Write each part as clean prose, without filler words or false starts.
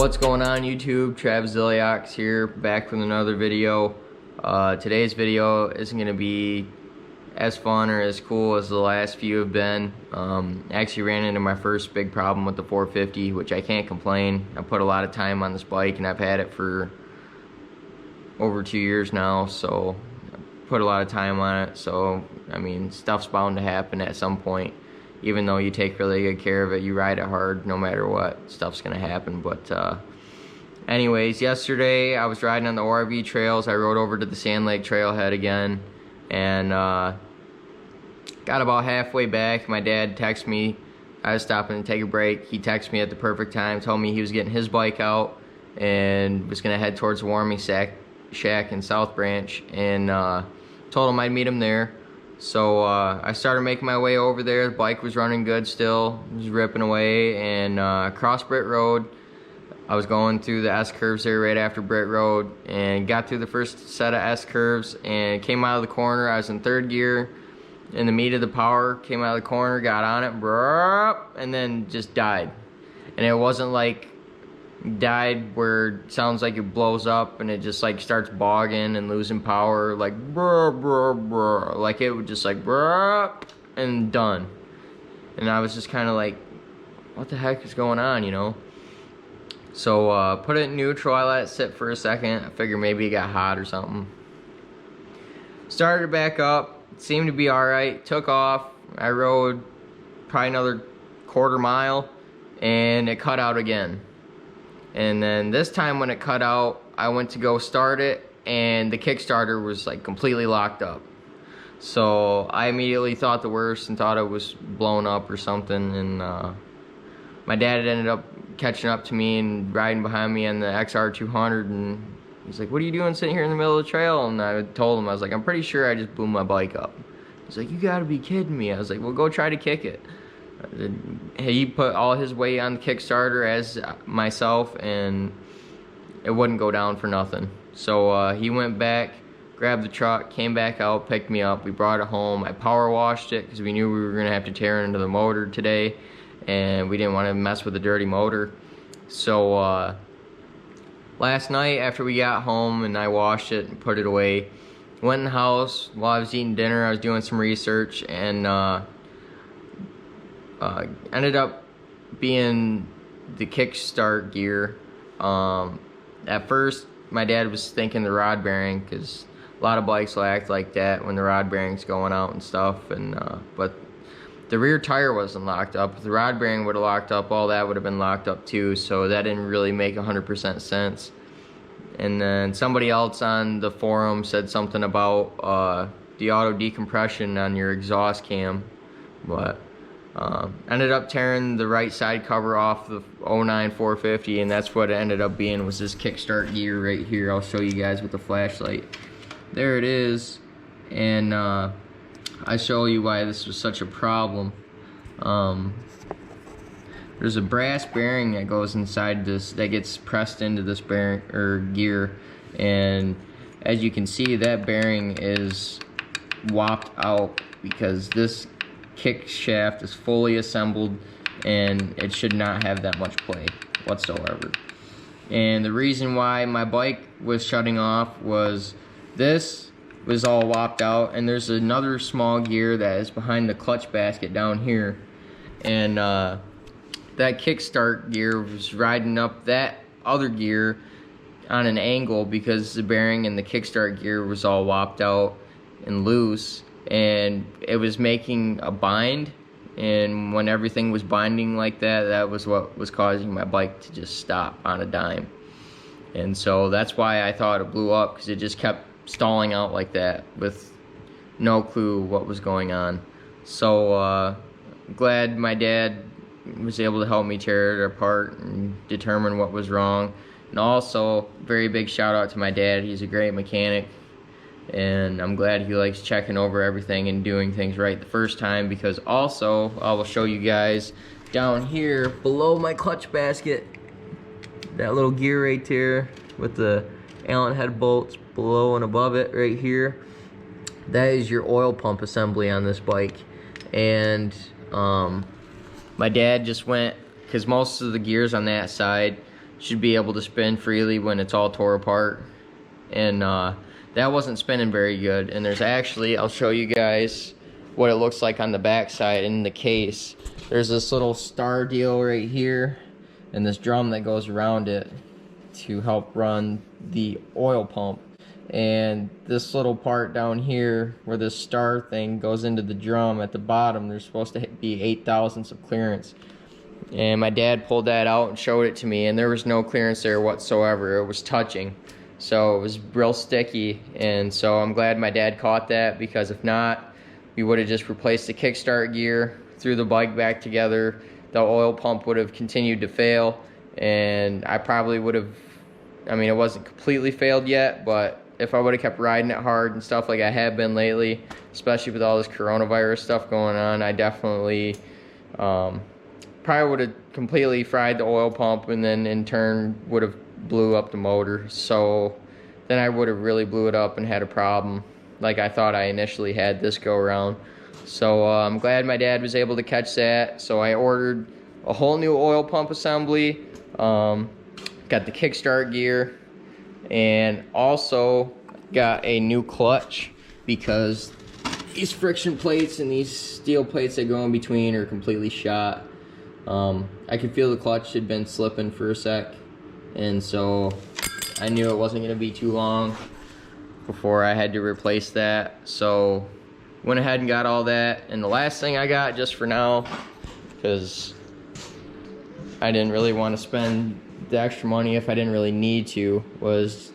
What's going on YouTube? Travis Ziliox here, back with another video. Today's video isn't going to be as fun or as cool as the last few have been. Actually ran into my first big problem with the 450, which I can't complain. I put a lot of time on this bike and I've had it for over 2 years now, so I put a lot of time on it. So I mean, stuff's bound to happen at some point. Even though you take really good care of it, you ride it hard, no matter what, stuff's gonna happen. But anyways, yesterday I was riding on the ORV trails. I rode over to the Sand Lake trailhead again, and got about halfway back. My dad texted me. I was stopping to take a break. He texted me at the perfect time, told me he was getting his bike out and was gonna head towards the warming shack in South Branch, and told him I'd meet him there. So I started making my way over there. The bike was running good still, it was ripping away, and across Britt Road. I was going through the S curves there right after Britt Road, and got through the first set of S curves and came out of the corner. I was in third gear in the meat of the power, came out of the corner, got on it, and then just died. And it wasn't like died where it sounds like it blows up and it just like starts bogging and losing power, like like it would just like and done. And I was just kind of like, what the heck is going on, you know? So put it in neutral. I let it sit for a second. I figured maybe it got hot or something. Started it back up, it seemed to be all right. Took off. I rode probably another quarter mile and it cut out again. And then this time when it cut out, I went to go start it and the Kickstarter was like completely locked up. So I immediately thought the worst and thought it was blown up or something. And my dad ended up catching up to me and riding behind me on the XR200, and he's like, "What are you doing sitting here in the middle of the trail?" And I told him, I was like, "I'm pretty sure I just blew my bike up." He's like, "You gotta be kidding me." I was like, "Well, go try to kick it." He put all his weight on the Kickstarter as myself, and it wouldn't go down for nothing. So he went back, grabbed the truck, came back out, picked me up. We brought it home. I power washed it because we knew we were gonna have to tear into the motor today, and we didn't want to mess with a dirty motor. So last night after we got home and I washed it and put it away, went in the house. While I was eating dinner, I was doing some research, and ended up being the kickstart gear. At first my dad was thinking the rod bearing, because a lot of bikes will act like that when the rod bearing's going out and stuff, and but the rear tire wasn't locked up. If the rod bearing would have locked up, all that would have been locked up too, so that didn't really make 100% sense. And then somebody else on the forum said something about the auto decompression on your exhaust cam, but ended up tearing the right side cover off the 09 450, and that's what it ended up being, was this kickstart gear right here. I'll show you guys with the flashlight. There it is, and I show you why this was such a problem. There's a brass bearing that goes inside this, that gets pressed into this bearing or gear, and as you can see, that bearing is whopped out because this kick shaft is fully assembled and it should not have that much play whatsoever. And the reason why my bike was shutting off was this was all whopped out, and there's another small gear that is behind the clutch basket down here, and that kickstart gear was riding up that other gear on an angle because the bearing in the kickstart gear was all whopped out and loose, and it was making a bind, and when everything was binding like that, that was what was causing my bike to just stop on a dime. And so that's why I thought it blew up, because it just kept stalling out like that with no clue what was going on. So glad my dad was able to help me tear it apart and determine what was wrong. And also, very big shout out to my dad. He's a great mechanic, and I'm glad he likes checking over everything and doing things right the first time, because also I will show you guys down here below my clutch basket, that little gear right there with the Allen head bolts below and above it right here, that is your oil pump assembly on this bike. And my dad just went, because most of the gears on that side, should be able to spin freely when it's all tore apart. And that wasn't spinning very good. And there's actually, I'll show you guys what it looks like on the back side in the case. There's this little star deal right here and this drum that goes around it to help run the oil pump. And this little part down here where this star thing goes into the drum at the bottom, there's supposed to be 8 thousandths of clearance. And my dad pulled that out and showed it to me, and there was no clearance there whatsoever. It was touching, so it was real sticky. And so I'm glad my dad caught that, because if not, we would have just replaced the kickstart gear, threw the bike back together, the oil pump would have continued to fail, and I probably would have, I mean, it wasn't completely failed yet, but if I would have kept riding it hard and stuff like I have been lately, especially with all this coronavirus stuff going on, I definitely probably would have completely fried the oil pump, and then in turn would have blew up the motor. So then I would have really blew it up and had a problem like I thought I initially had this go around. So I'm glad my dad was able to catch that. So I ordered a whole new oil pump assembly, got the kickstart gear, and also got a new clutch, because these friction plates and these steel plates that go in between are completely shot. I could feel the clutch had been slipping for a sec, and so I knew it wasn't going to be too long before I had to replace that. So went ahead and got all that. And the last thing I got, just for now, because I didn't really want to spend the extra money if I didn't really need to, was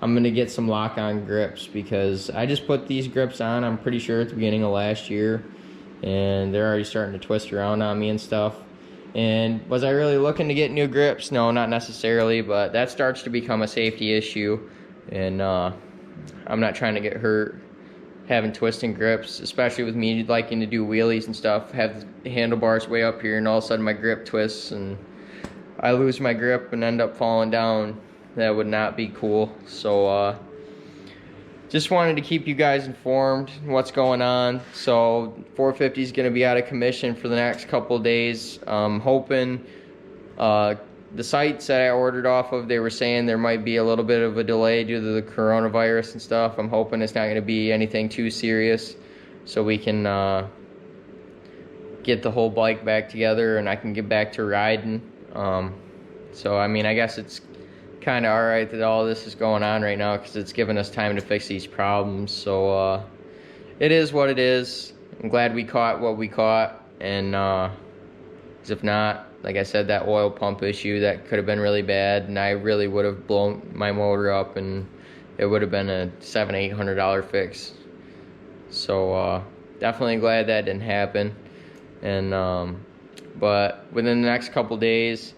I'm gonna get some lock-on grips, because I just put these grips on, I'm pretty sure at the beginning of last year, and they're already starting to twist around on me and stuff. And was I really looking to get new grips? No, not necessarily, but that starts to become a safety issue, and I'm not trying to get hurt having twisting grips, especially with me liking to do wheelies and stuff, have the handlebars way up here, and all of a sudden my grip twists and I lose my grip and end up falling down. That would not be cool. So just wanted to keep you guys informed what's going on. So 450 is going to be out of commission for the next couple of days. Hoping the sites that I ordered off of, they were saying there might be a little bit of a delay due to the coronavirus and stuff. I'm hoping it's not going to be anything too serious, so we can get the whole bike back together and I can get back to riding. So I mean, I guess it's kind of alright that all this is going on right now, because it's given us time to fix these problems. So it is what it is. I'm glad we caught what we caught, and 'cause if not, like I said, that oil pump issue, that could have been really bad, and I really would have blown my motor up, and it would have been a $700-800 fix. So definitely glad that didn't happen. And but within the next couple days,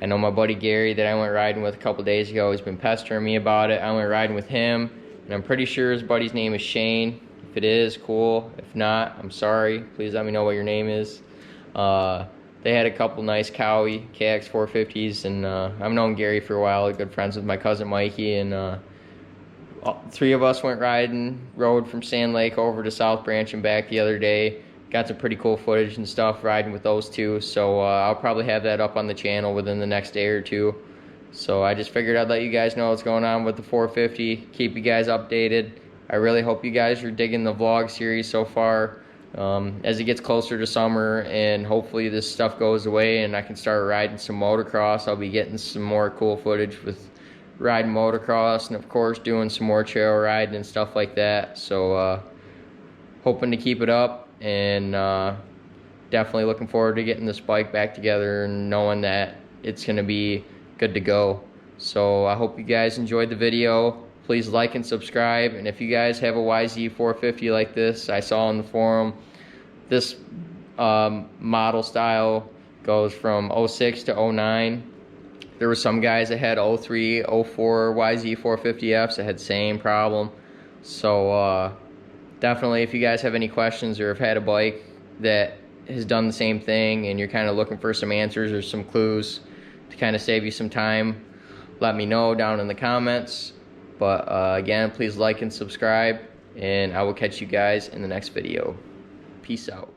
I know my buddy Gary that I went riding with a couple days ago has been pestering me about it. I went riding with him, and I'm pretty sure his buddy's name is Shane. If it is, cool. If not, I'm sorry. Please let me know what your name is. They had a couple nice Cowie KX 450s, and I've known Gary for a while. Good friends with my cousin Mikey, and three of us went riding, rode from Sand Lake over to South Branch and back the other day. Got some pretty cool footage and stuff riding with those two, so I'll probably have that up on the channel within the next day or two. So I just figured I'd let you guys know what's going on with the 450, keep you guys updated. I really hope you guys are digging the vlog series so far. As it gets closer to summer and hopefully this stuff goes away and I can start riding some motocross, I'll be getting some more cool footage with riding motocross, and of course doing some more trail riding and stuff like that. So hoping to keep it up, and definitely looking forward to getting this bike back together and knowing that it's going to be good to go. So I hope you guys enjoyed the video. Please like and subscribe, and if you guys have a YZ450 like this, I saw on the forum, this model style goes from 06 to 09. There were some guys that had 03, 04 YZ450Fs that had the same problem. So definitely, if you guys have any questions or have had a bike that has done the same thing and you're kind of looking for some answers or some clues to kind of save you some time, let me know down in the comments. But again, please like and subscribe, and I will catch you guys in the next video. Peace out.